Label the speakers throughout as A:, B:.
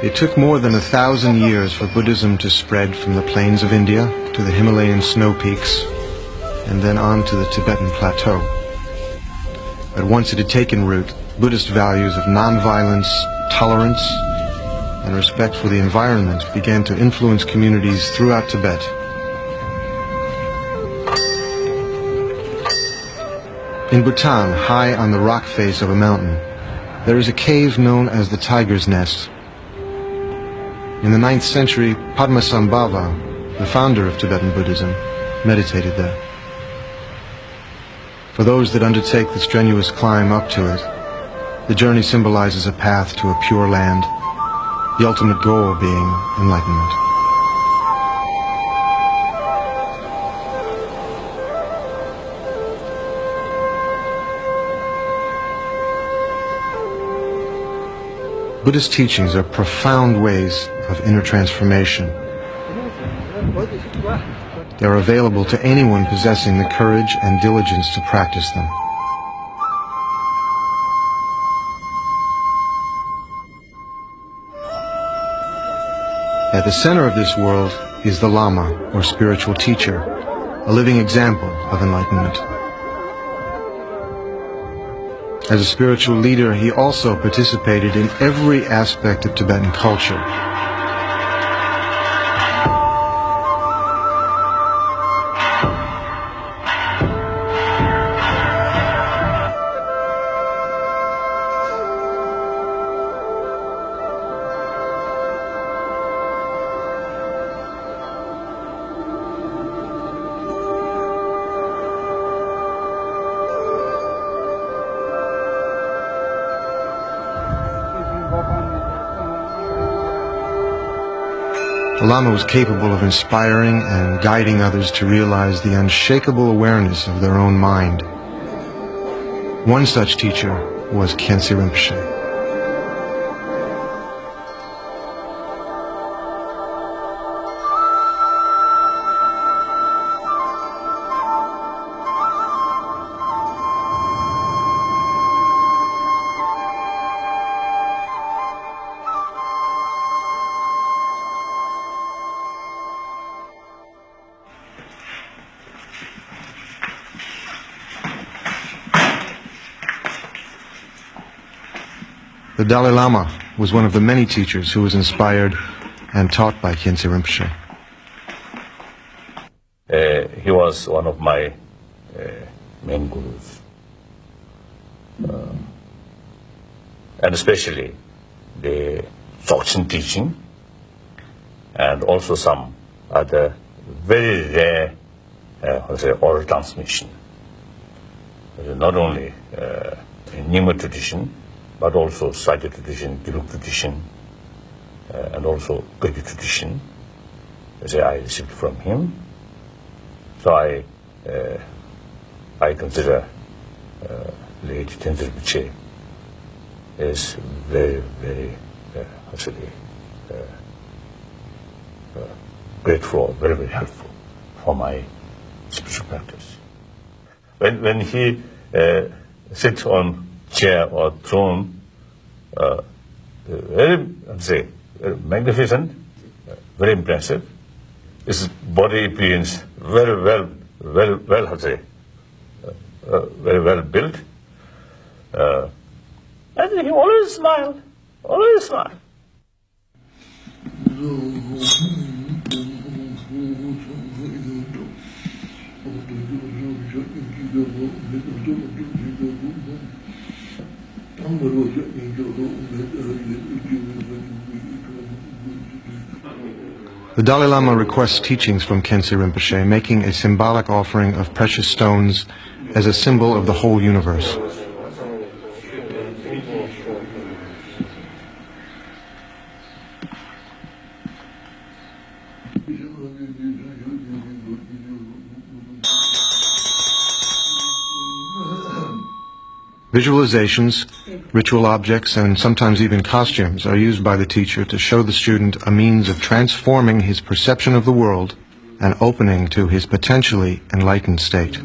A: It took more than 1,000 years for Buddhism to spread from the plains of India to the Himalayan snow peaks and then on to the Tibetan plateau. But once it had taken root, Buddhist values of nonviolence, tolerance, and respect for the environment began to influence communities throughout Tibet. In Bhutan, high on the rock face of a mountain, there is a cave known as the Tiger's Nest. In the 9th century, Padmasambhava, the founder of Tibetan Buddhism, meditated there. For those that undertake the strenuous climb up to it, the journey symbolizes a path to a pure land, the ultimate goal being enlightenment. Buddhist teachings are profound ways of inner transformation. They are available to anyone possessing the courage and diligence to practice them. At the center of this world is the Lama, or spiritual teacher, a living example of enlightenment. As a spiritual leader, he also participated in every aspect of Tibetan culture. The Lama was capable of inspiring and guiding others to realize the unshakable awareness of their own mind. One such teacher was Khyentse Rinpoche. The Dalai Lama was one of the many teachers who was inspired and taught by Khyentse Rinpoche.
B: He was one of my main gurus. And especially the Dzogchen teaching and also some other very rare oral transmission. Not only in Nyingma tradition, but also Sayagyi tradition, Dilgo tradition, and also Gurkha tradition, as I received from him. So I consider late Khyentse Rinpoche is very, very grateful, very, very helpful for my spiritual practice. When he sits on chair or throne, very magnificent, very impressive. His body appearance very well built. And he always smiled, always smiled.
A: The Dalai Lama requests teachings from Khyentse Rinpoche, making a symbolic offering of precious stones as a symbol of the whole universe. Visualizations, ritual objects, and sometimes even costumes are used by the teacher to show the student a means of transforming his perception of the world and opening to his potentially enlightened state.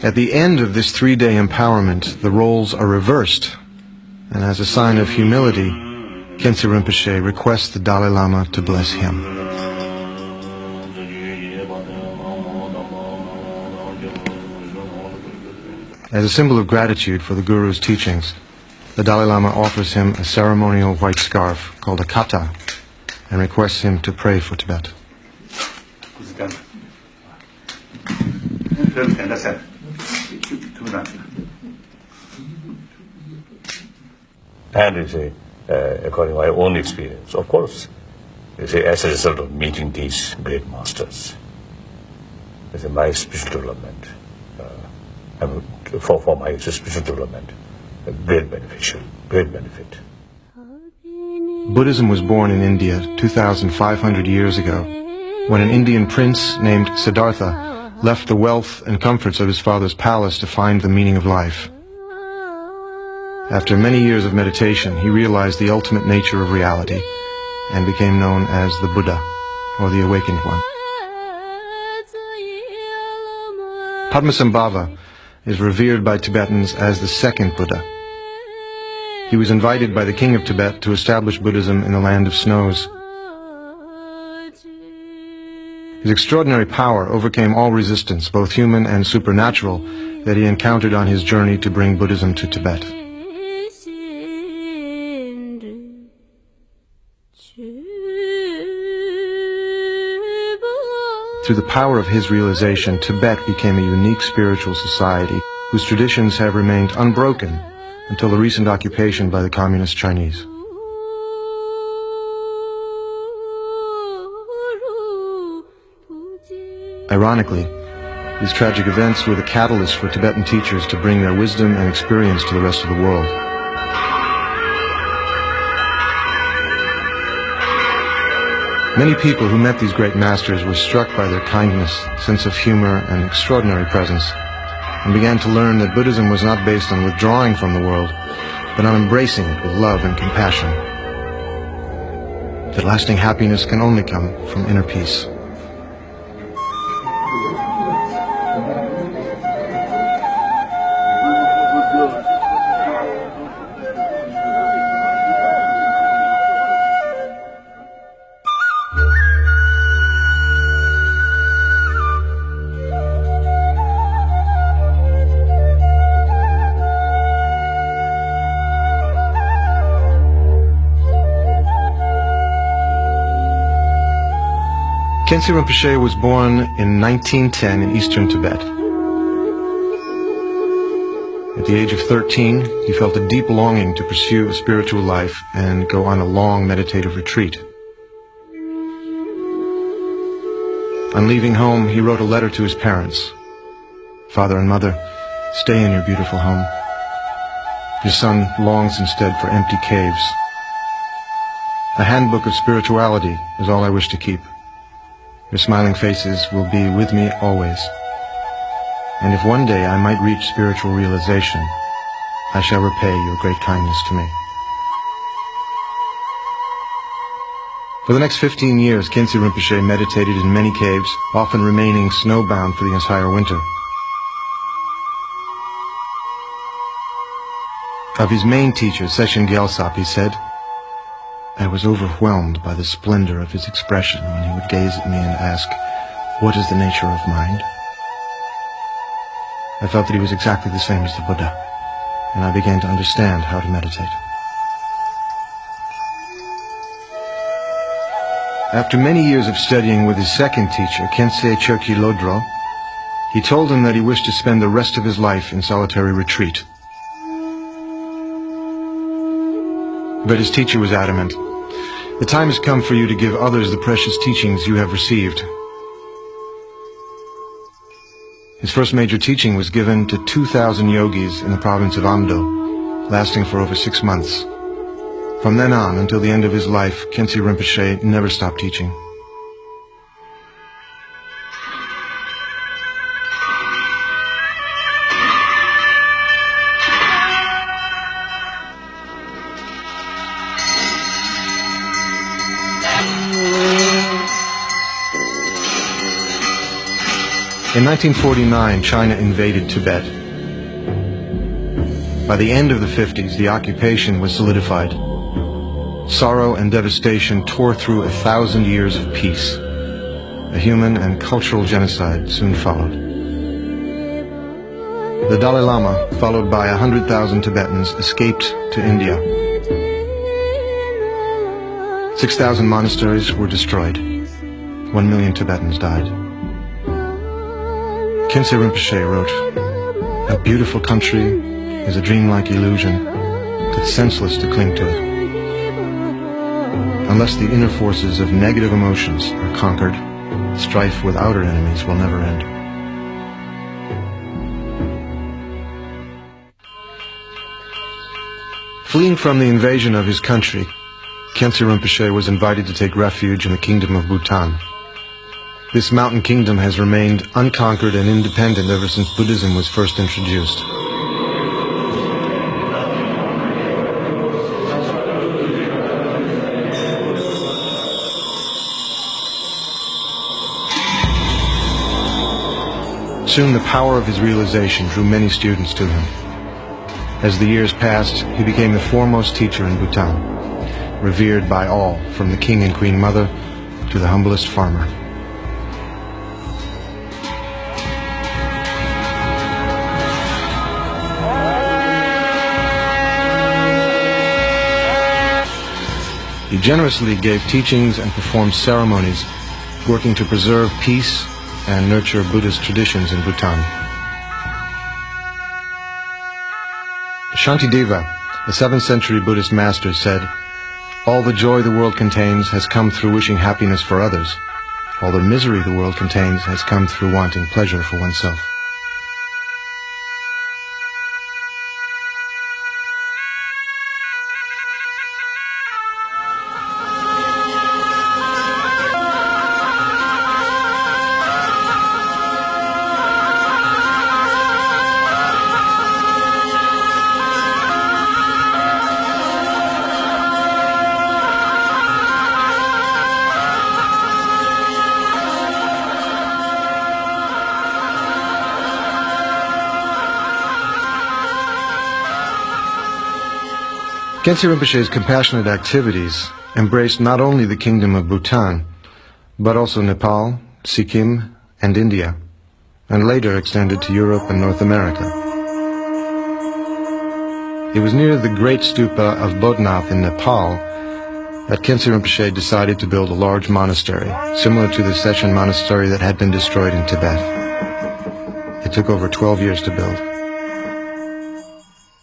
A: At the end of this 3-day empowerment, the roles are reversed, and as a sign of humility, Khyentse Rinpoche requests the Dalai Lama to bless him. As a symbol of gratitude for the Guru's teachings, the Dalai Lama offers him a ceremonial white scarf called a kata and requests him to pray for Tibet.
B: And you say, according to my own experience, of course, you say, as a result of meeting these great masters, it's my spiritual development, for my spiritual development, a great beneficial, great benefit.
A: Buddhism was born in India 2,500 years ago, when an Indian prince named Siddhartha left the wealth and comforts of his father's palace to find the meaning of life. After many years of meditation, he realized the ultimate nature of reality and became known as the Buddha, or the Awakened One. Padmasambhava is revered by Tibetans as the second Buddha. He was invited by the king of Tibet to establish Buddhism in the land of snows. His extraordinary power overcame all resistance, both human and supernatural, that he encountered on his journey to bring Buddhism to Tibet. Through the power of his realization, Tibet became a unique spiritual society whose traditions have remained unbroken until the recent occupation by the Communist Chinese. Ironically, these tragic events were the catalyst for Tibetan teachers to bring their wisdom and experience to the rest of the world. Many people who met these great masters were struck by their kindness, sense of humor, and extraordinary presence, and began to learn that Buddhism was not based on withdrawing from the world, but on embracing it with love and compassion. That lasting happiness can only come from inner peace. Khyentse Rinpoche was born in 1910 in eastern Tibet. At the age of 13, he felt a deep longing to pursue a spiritual life and go on a long meditative retreat. On leaving home, he wrote a letter to his parents. "Father and Mother, stay in your beautiful home. Your son longs instead for empty caves. A handbook of spirituality is all I wish to keep. Your smiling faces will be with me always. And if one day I might reach spiritual realization, I shall repay your great kindness to me." For the next 15 years, Khyentse Rinpoche meditated in many caves, often remaining snowbound for the entire winter. Of his main teacher, Session Gyaltsab, he said, "I was overwhelmed by the splendor of his expression when he would gaze at me and ask, 'What is the nature of mind?' I felt that he was exactly the same as the Buddha, and I began to understand how to meditate." After many years of studying with his second teacher, Khyentse Cherki Lodro, he told him that he wished to spend the rest of his life in solitary retreat. But his teacher was adamant. "The time has come for you to give others the precious teachings you have received." His first major teaching was given to 2,000 yogis in the province of Amdo, lasting for over 6 months. From then on, until the end of his life, Khyentse Rinpoche never stopped teaching. In 1949, China invaded Tibet. By the end of the 50s, the occupation was solidified. Sorrow and devastation tore through 1,000 years of peace. A human and cultural genocide soon followed. The Dalai Lama, followed by 100,000 Tibetans, escaped to India. 6,000 monasteries were destroyed. 1 million Tibetans died. Khyentse Rinpoche wrote, "A beautiful country is a dreamlike illusion. It's senseless to cling to it. Unless the inner forces of negative emotions are conquered, strife with outer enemies will never end." Fleeing from the invasion of his country, Khyentse Rinpoche was invited to take refuge in the kingdom of Bhutan. This mountain kingdom has remained unconquered and independent ever since Buddhism was first introduced. Soon the power of his realization drew many students to him. As the years passed, he became the foremost teacher in Bhutan, revered by all, from the king and queen mother to the humblest farmer. He generously gave teachings and performed ceremonies, working to preserve peace and nurture Buddhist traditions in Bhutan. Shantideva, the 7th century Buddhist master, said, "All the joy the world contains has come through wishing happiness for others. All the misery the world contains has come through wanting pleasure for oneself." Khyentse Rinpoche's compassionate activities embraced not only the kingdom of Bhutan, but also Nepal, Sikkim, and India, and later extended to Europe and North America. It was near the great stupa of Bodhnath in Nepal that Khyentse Rinpoche decided to build a large monastery, similar to the Session monastery that had been destroyed in Tibet. It took over 12 years to build.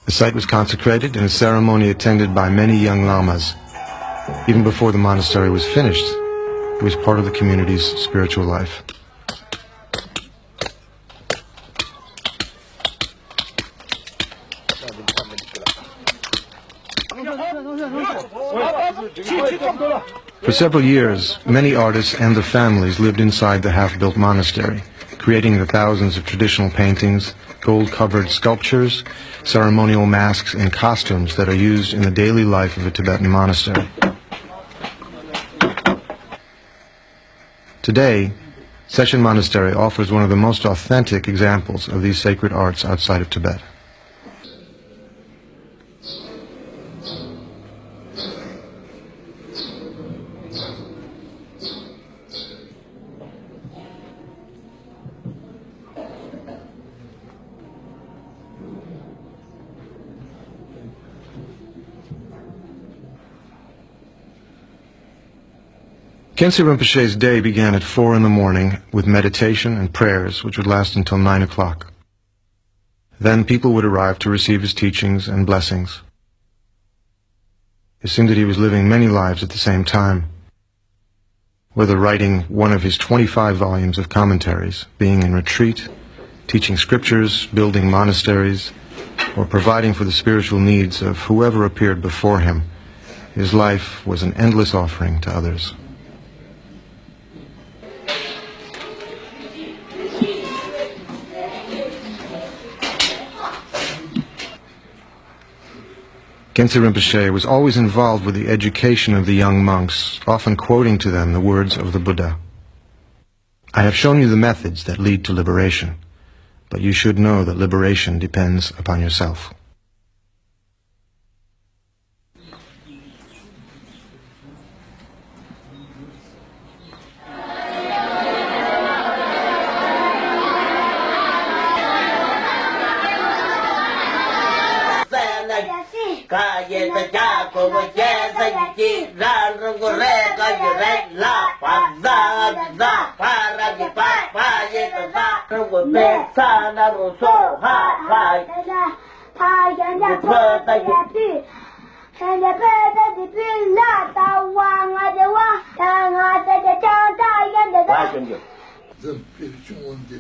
A: The site was consecrated in a ceremony attended by many young lamas. Even before the monastery was finished, it was part of the community's spiritual life. For several years, many artists and their families lived inside the half-built monastery, creating the thousands of traditional paintings, gold-covered sculptures, ceremonial masks, and costumes that are used in the daily life of a Tibetan monastery. Today, Session Monastery offers one of the most authentic examples of these sacred arts outside of Tibet. Khyentse Rinpoche's day began at 4 in the morning with meditation and prayers which would last until 9 o'clock. Then people would arrive to receive his teachings and blessings. It seemed that he was living many lives at the same time, whether writing one of his 25 volumes of commentaries, being in retreat, teaching scriptures, building monasteries, or providing for the spiritual needs of whoever appeared before him. His life was an endless offering to others. Khyentse Rinpoche was always involved with the education of the young monks, often quoting to them the words of the Buddha. I have shown you the methods that lead to liberation, but you should know that liberation depends upon yourself.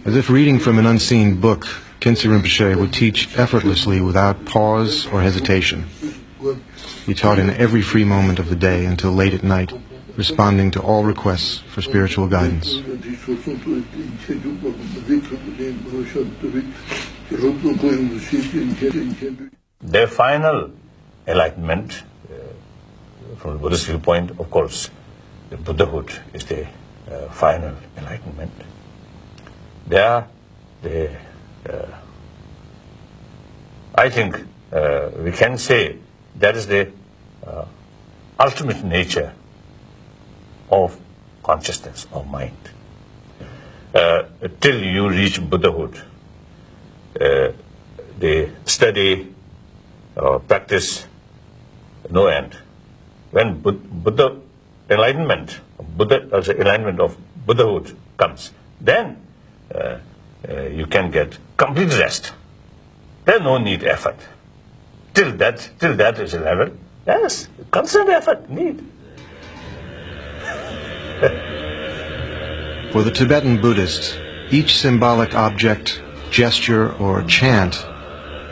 A: As if reading from an unseen book, Khyentse Rinpoche would teach effortlessly without pause or hesitation. He taught in every free moment of the day until late at night, responding to all requests for spiritual guidance.
B: Their final enlightenment, from the Buddhist viewpoint, of course, the Buddhahood is the final enlightenment. I think we can say that is the ultimate nature of consciousness, of mind. Till you reach Buddhahood, the study or practice, no end. When Buddha enlightenment, enlightenment of Buddhahood comes, then you can get complete rest. There's no need effort. Till that is a level, yes, constant effort need.
A: For the Tibetan Buddhist, each symbolic object, gesture, or chant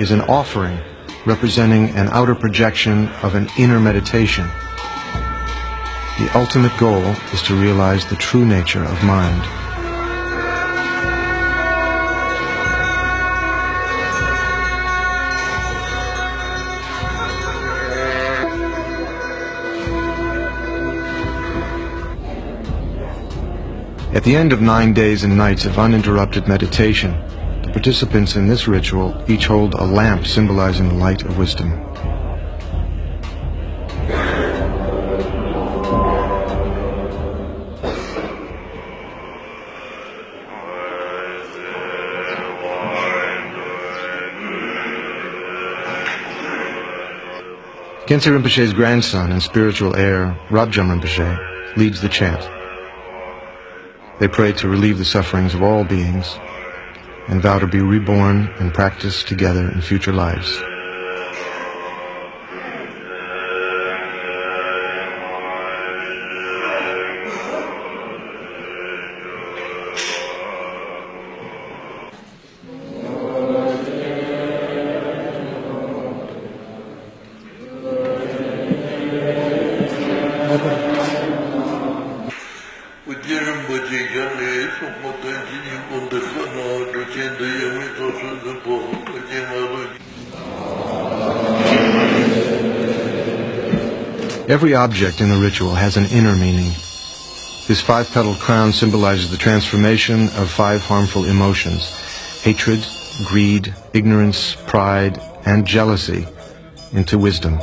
A: is an offering representing an outer projection of an inner meditation. The ultimate goal is to realize the true nature of mind. At the end of 9 days and nights of uninterrupted meditation, the participants in this ritual each hold a lamp symbolizing the light of wisdom. Khyentse Rinpoche's grandson and spiritual heir, Rabjam Rinpoche, leads the chant. They pray to relieve the sufferings of all beings and vow to be reborn and practice together in future lives. Every object in the ritual has an inner meaning. This 5-petaled crown symbolizes the transformation of 5 harmful emotions: hatred, greed, ignorance, pride, and jealousy into wisdom.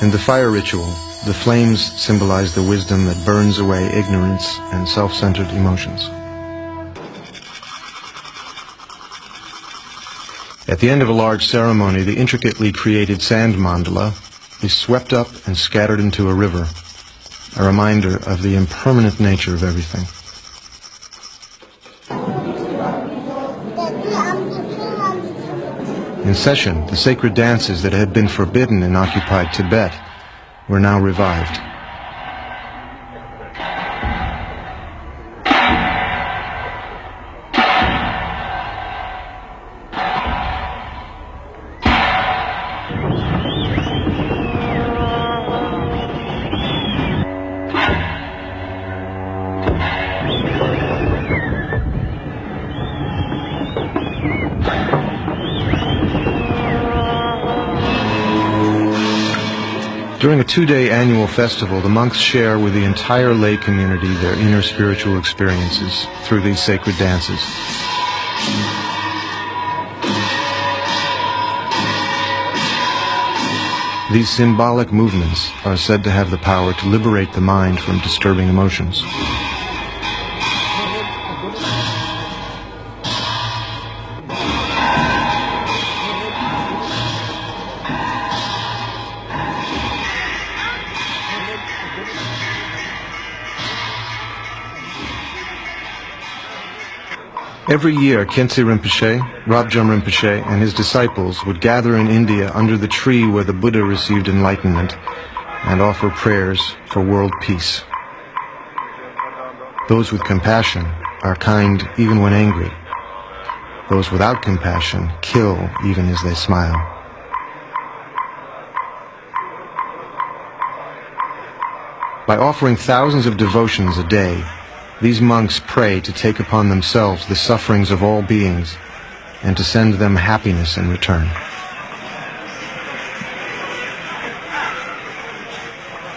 A: In the fire ritual, the flames symbolize the wisdom that burns away ignorance and self-centered emotions. At the end of a large ceremony, the intricately created sand mandala is swept up and scattered into a river, a reminder of the impermanent nature of everything. In session, the sacred dances that had been forbidden in occupied Tibet were now revived. During a 2-day annual festival, the monks share with the entire lay community their inner spiritual experiences through these sacred dances. These symbolic movements are said to have the power to liberate the mind from disturbing emotions. Every year, Khyentse Rinpoche, Rabjam Rinpoche, and his disciples would gather in India under the tree where the Buddha received enlightenment and offer prayers for world peace. Those with compassion are kind even when angry. Those without compassion kill even as they smile. By offering thousands of devotions a day, these monks pray to take upon themselves the sufferings of all beings and to send them happiness in return.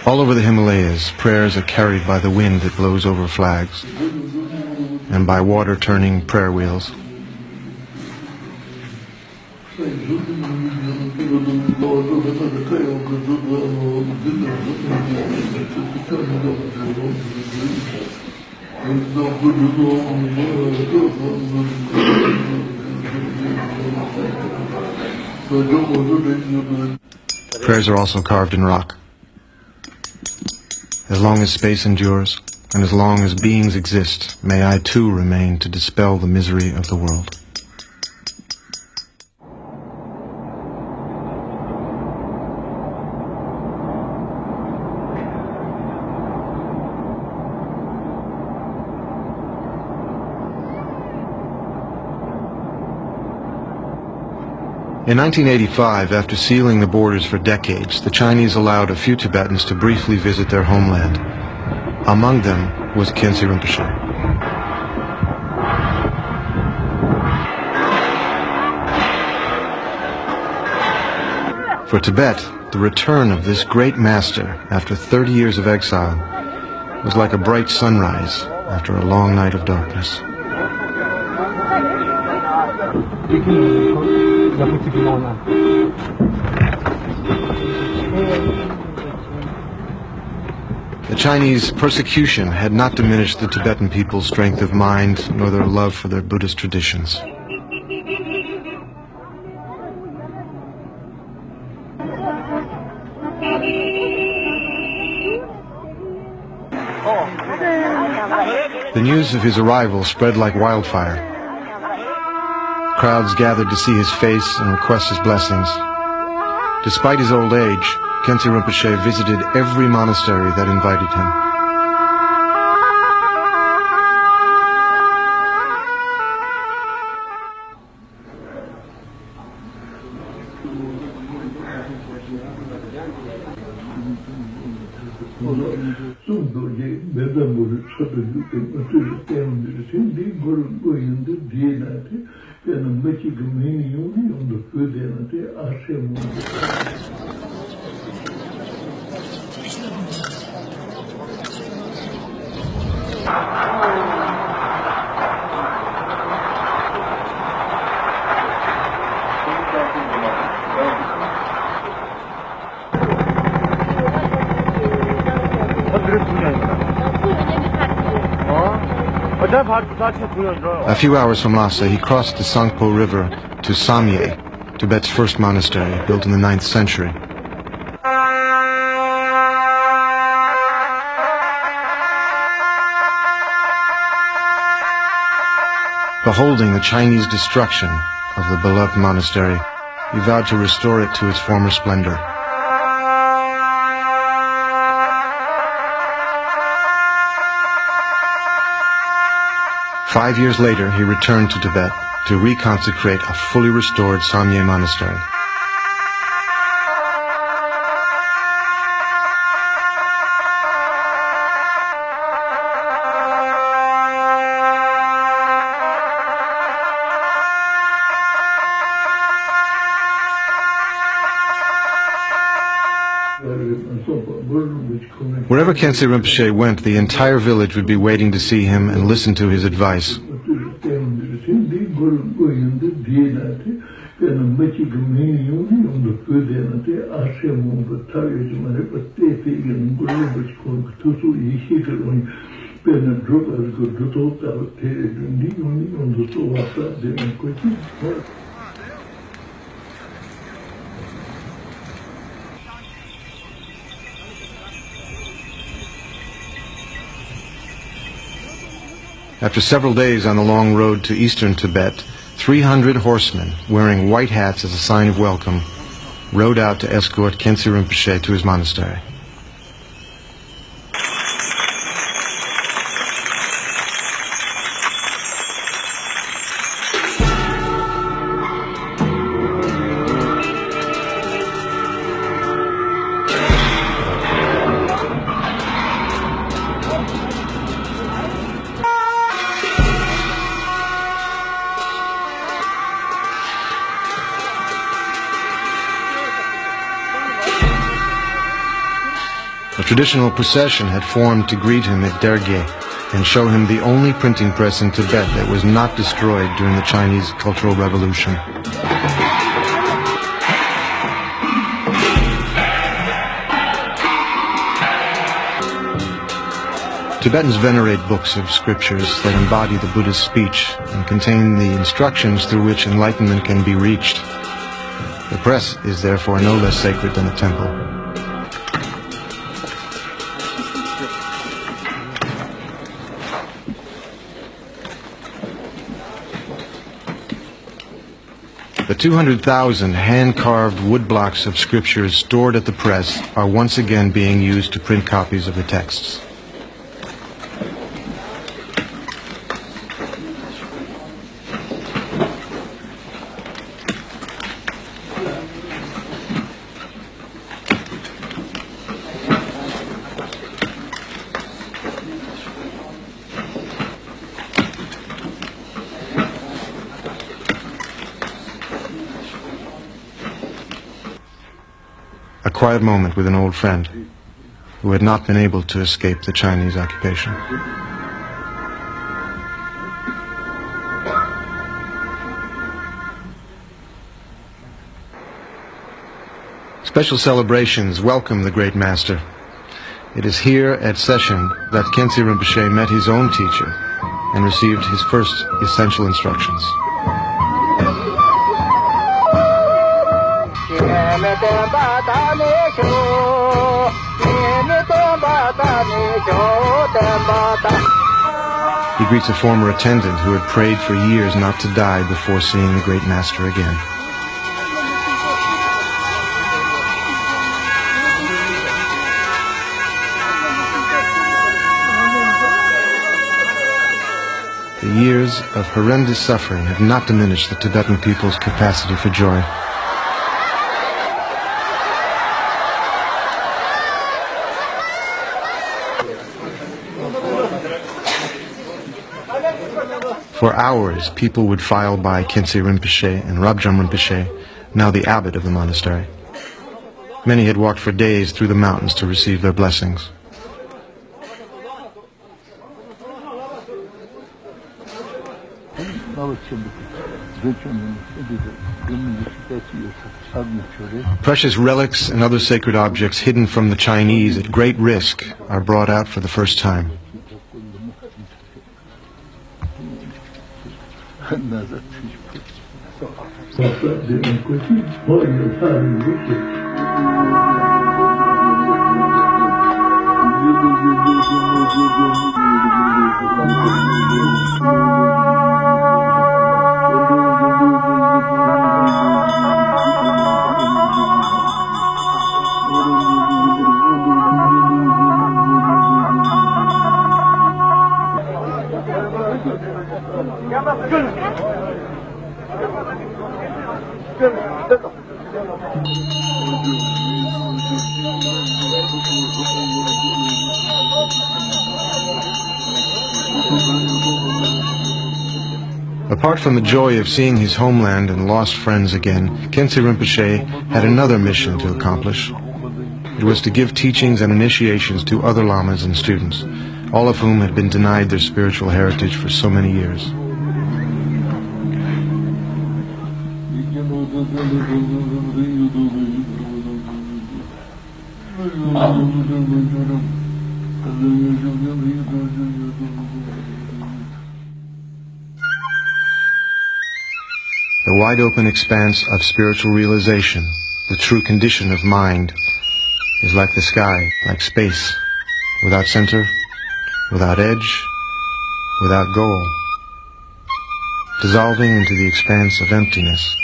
A: All over the Himalayas, prayers are carried by the wind that blows over flags and by water turning prayer wheels. Prayers are also carved in rock. As long as space endures, and as long as beings exist, may I too remain to dispel the misery of the world. In 1985, after sealing the borders for decades, the Chinese allowed a few Tibetans to briefly visit their homeland. Among them was Khyentse Rinpoche. For Tibet, the return of this great master after 30 years of exile was like a bright sunrise after a long night of darkness. The Chinese persecution had not diminished the Tibetan people's strength of mind nor their love for their Buddhist traditions. The news of his arrival spread like wildfire. Crowds gathered to see his face and request his blessings. Despite his old age, Khyentse Rinpoche visited every monastery that invited him. A few hours from Lhasa, he crossed the Sangpo River to Samye, Tibet's first monastery, built in the 9th century. Beholding the Chinese destruction of the beloved monastery, he vowed to restore it to its former splendor. Five years later, he returned to Tibet to reconsecrate a fully restored Samye monastery. Wherever Khyentse Rinpoche went, the entire village would be waiting to see him and listen to his advice. After several days on the long road to eastern Tibet, 300 horsemen, wearing white hats as a sign of welcome, rode out to escort Khyentse Rinpoche to his monastery. A traditional procession had formed to greet him at Derge and show him the only printing press in Tibet that was not destroyed during the Chinese Cultural Revolution. Tibetans venerate books of scriptures that embody the Buddha's speech and contain the instructions through which enlightenment can be reached. The press is therefore no less sacred than a temple. The 200,000 hand-carved wood blocks of scriptures stored at the press are once again being used to print copies of the texts. A quiet moment with an old friend who had not been able to escape the Chinese occupation. Special celebrations welcome the great master. It is here at Session that Khyentse Rinpoche met his own teacher and received his first essential instructions. He greets a former attendant who had prayed for years not to die before seeing the great master again. The years of horrendous suffering have not diminished the Tibetan people's capacity for joy. For hours, people would file by Khyentse Rinpoche and Rabjam Rinpoche, now the abbot of the monastery. Many had walked for days through the mountains to receive their blessings. Precious relics and other sacred objects hidden from the Chinese at great risk are brought out for the first time. Apart from the joy of seeing his homeland and lost friends again, Khyentse Rinpoche had another mission to accomplish. It was to give teachings and initiations to other lamas and students, all of whom had been denied their spiritual heritage for so many years. The wide-open expanse of spiritual realization, the true condition of mind, is like the sky, like space, without center, without edge, without goal, dissolving into the expanse of emptiness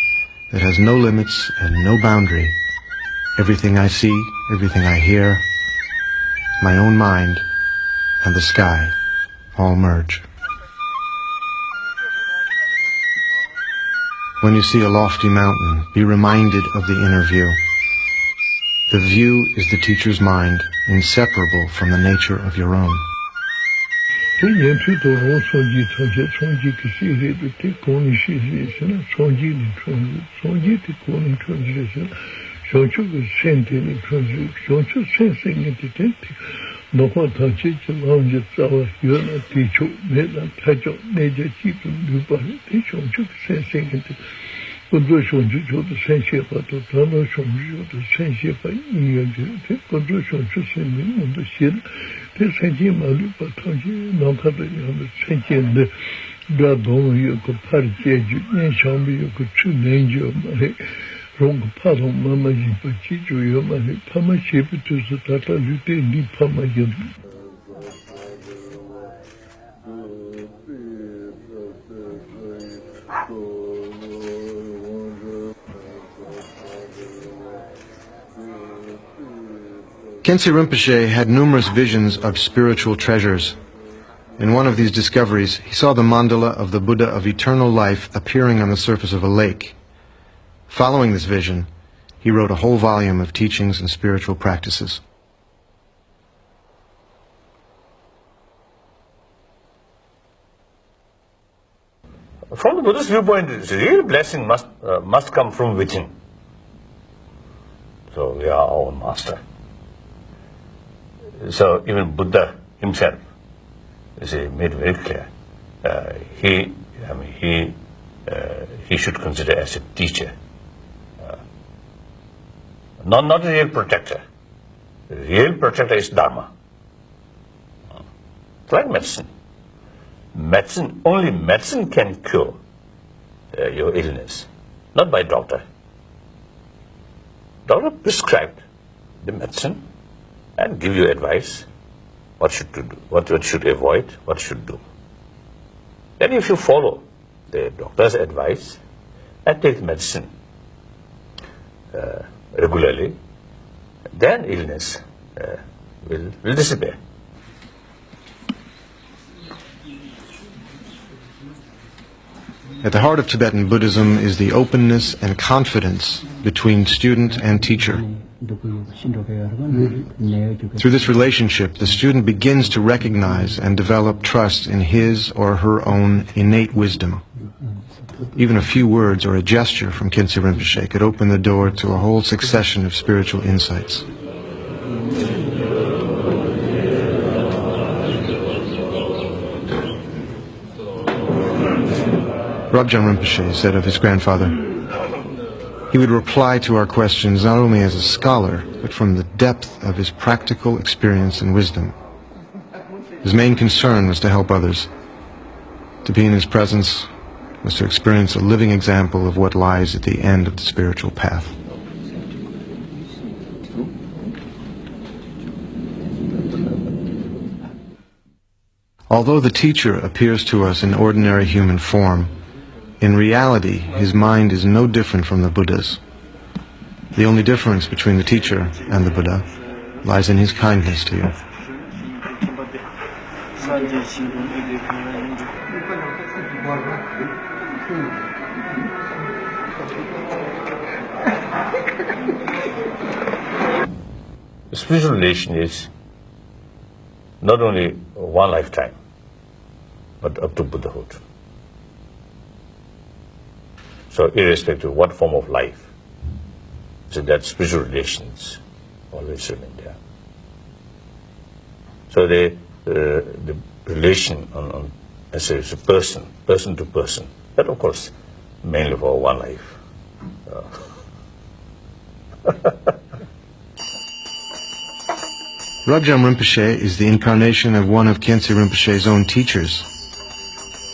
A: that has no limits and no boundary. Everything I see, everything I hear, my own mind, and the sky all merge. When you see a lofty mountain, be reminded of the inner view. The view is the teacher's mind, inseparable from the nature of your own. Khyentse Rinpoche had numerous visions of spiritual treasures. In one of these discoveries, he saw the mandala of the Buddha of eternal life appearing on the surface of a lake. Following this vision, he wrote a whole volume of teachings and spiritual practices.
B: From the Buddhist viewpoint, real blessing must come from within. So we are our own master. So even Buddha himself, made very clear. He should consider as a teacher, not a real protector. The real protector is Dharma. It's like medicine. Only medicine can cure your illness, not by doctor. Doctor prescribed the medicine and give you advice, what should do, what should avoid, what should do. Then if you follow the doctor's advice and take medicine regularly, then illness will disappear.
A: At the heart of Tibetan Buddhism is the openness and confidence between student and teacher. Through this relationship, the student begins to recognize and develop trust in his or her own innate wisdom. Even a few words or a gesture from Khyentse Rinpoche could open the door to a whole succession of spiritual insights. Rabjan Rinpoche said of his grandfather, he would reply to our questions not only as a scholar, but from the depth of his practical experience and wisdom. His main concern was to help others. To be in his presence was to experience a living example of what lies at the end of the spiritual path. Although the teacher appears to us in ordinary human form, in reality, his mind is no different from the Buddha's. The only difference between the teacher and the Buddha lies in his kindness to you.
B: Spiritual relation is not only one lifetime, but up to Buddhahood. So irrespective of what form of life, so that spiritual relations always remain there. So the relation as a person to person, that of course mainly for one life.
A: Rabjam Rinpoche is the incarnation of one of Khyentse Rinpoche's own teachers,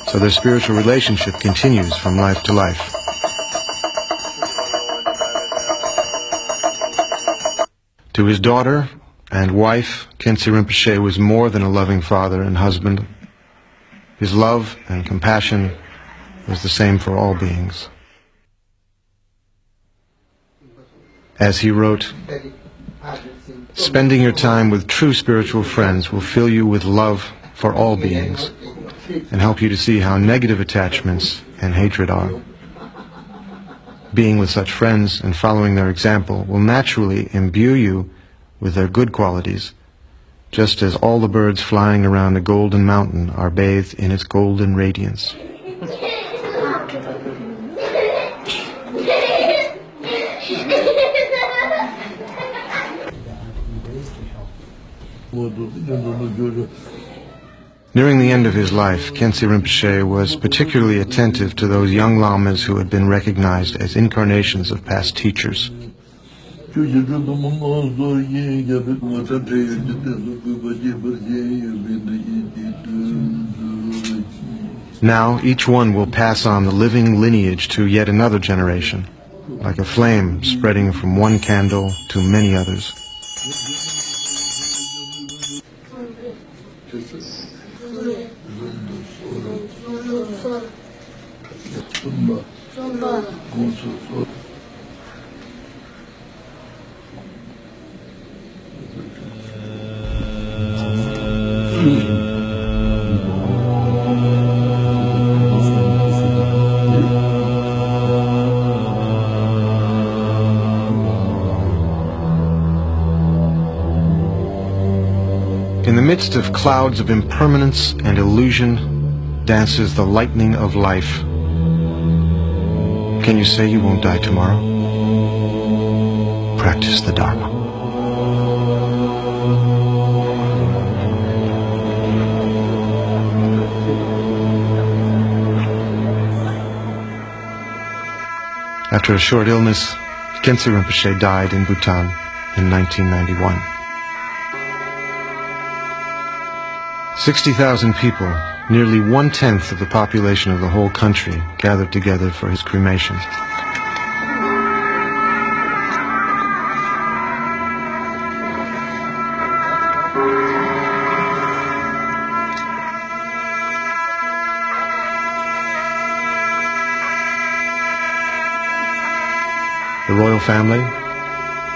A: so their spiritual relationship continues from life to life. To his daughter and wife, Khyentse Rinpoche was more than a loving father and husband. His love and compassion was the same for all beings. As he wrote, "Spending your time with true spiritual friends will fill you with love for all beings and help you to see how negative attachments and hatred are. Being with such friends and following their example will naturally imbue you with their good qualities, just as all the birds flying around the golden mountain are bathed in its golden radiance." Nearing the end of his life, Khyentse Rinpoche was particularly attentive to those young lamas who had been recognized as incarnations of past teachers. Now each one will pass on the living lineage to yet another generation, like a flame spreading from one candle to many others. In the midst of clouds of impermanence and illusion dances the lightning of life. Can you say you won't die tomorrow? Practice the Dharma. After a short illness, Khyentse Rinpoche died in Bhutan in 1991. 60,000 people, nearly 1/10 of the population of the whole country, gathered together for his cremation. The royal family,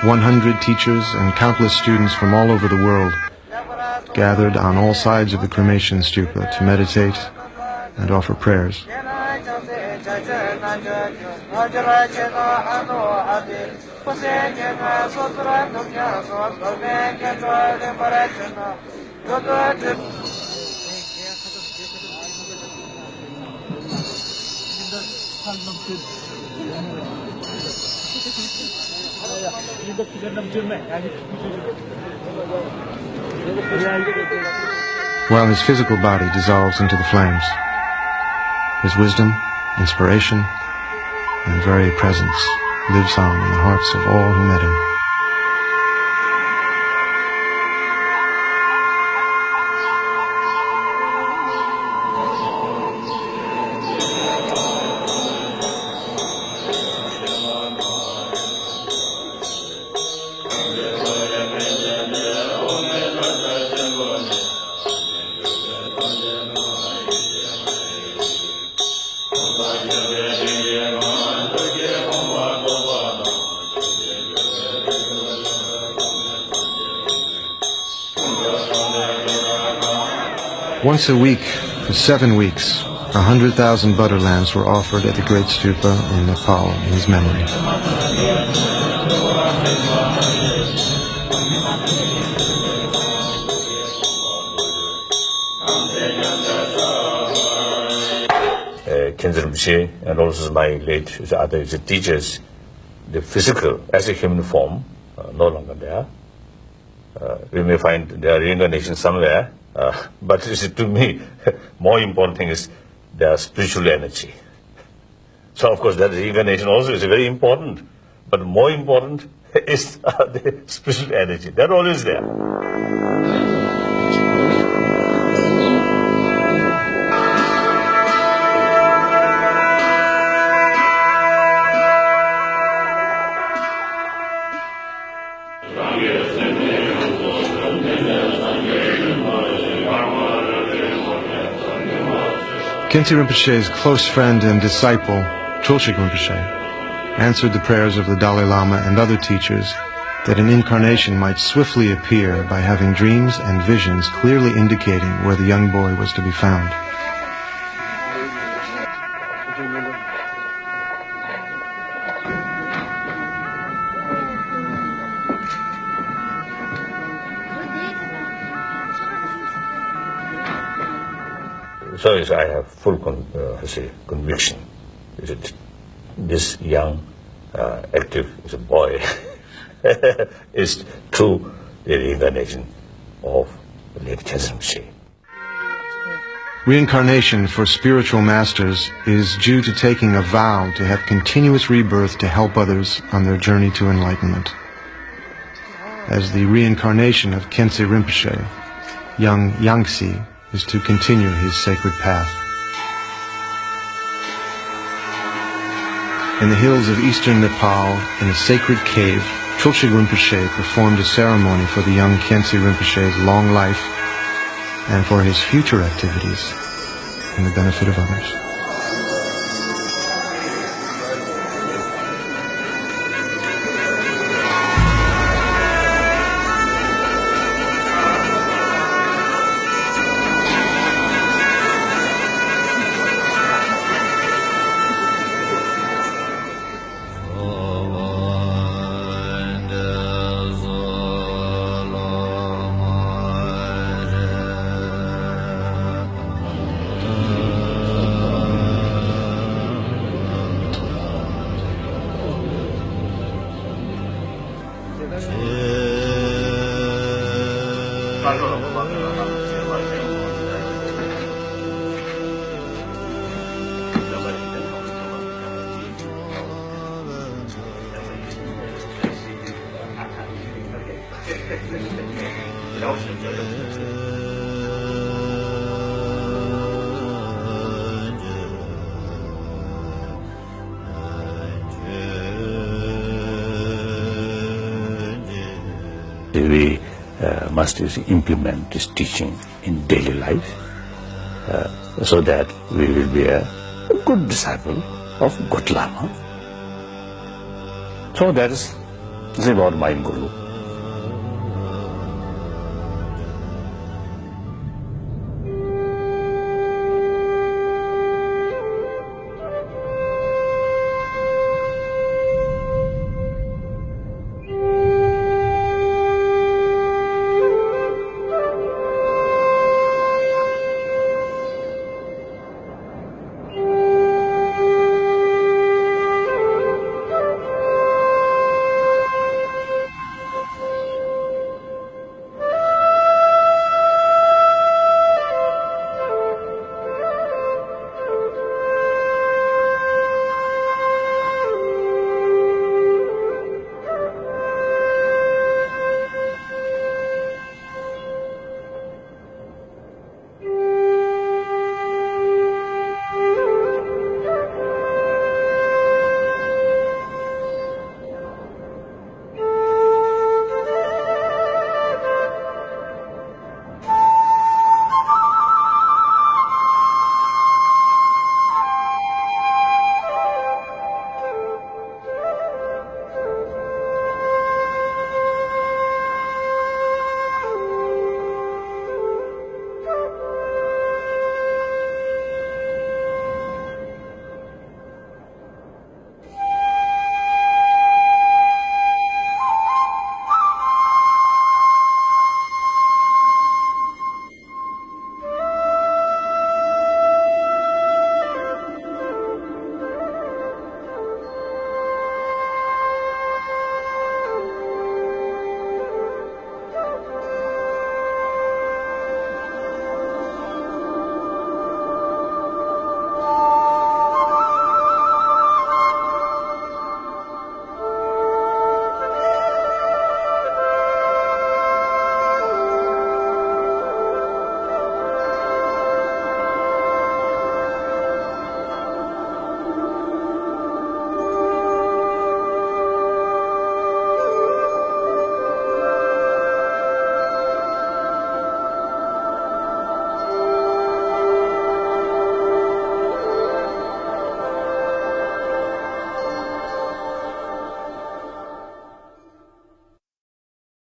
A: 100 teachers and countless students from all over the world gathered on all sides of the cremation stupa to meditate and offer prayers. While his physical body dissolves into the flames, his wisdom, inspiration, and very presence lives on in the hearts of all who met him. Once a week, for 7 weeks, 100,000 butter lamps were offered at the Great Stupa in Nepal in his memory.
B: Khyentse Rinpoche and also my late other teachers, the physical as a human form no longer there, We may find their reincarnation somewhere, but to me, more important thing is their spiritual energy. So of course that reincarnation also is very important, but more important is the spiritual energy. They're always there.
A: Khyentse Rinpoche's close friend and disciple, Trulshik Rinpoche, answered the prayers of the Dalai Lama and other teachers that an incarnation might swiftly appear by having dreams and visions clearly indicating where the young boy was to be found.
B: So I have full conviction that this young, active boy is true the reincarnation of Lady Khyentse Rinpoche.
A: Reincarnation for spiritual masters is due to taking a vow to have continuous rebirth to help others on their journey to enlightenment. As the reincarnation of Khyentse Rinpoche, young Yangtze is to continue his sacred path. In the hills of eastern Nepal, in a sacred cave, Trulshik Rinpoche performed a ceremony for the young Khyentse Rinpoche's long life and for his future activities and the benefit of others.
B: We must implement this teaching in daily life so that we will be a good disciple of good Lama. So that is about my Guru.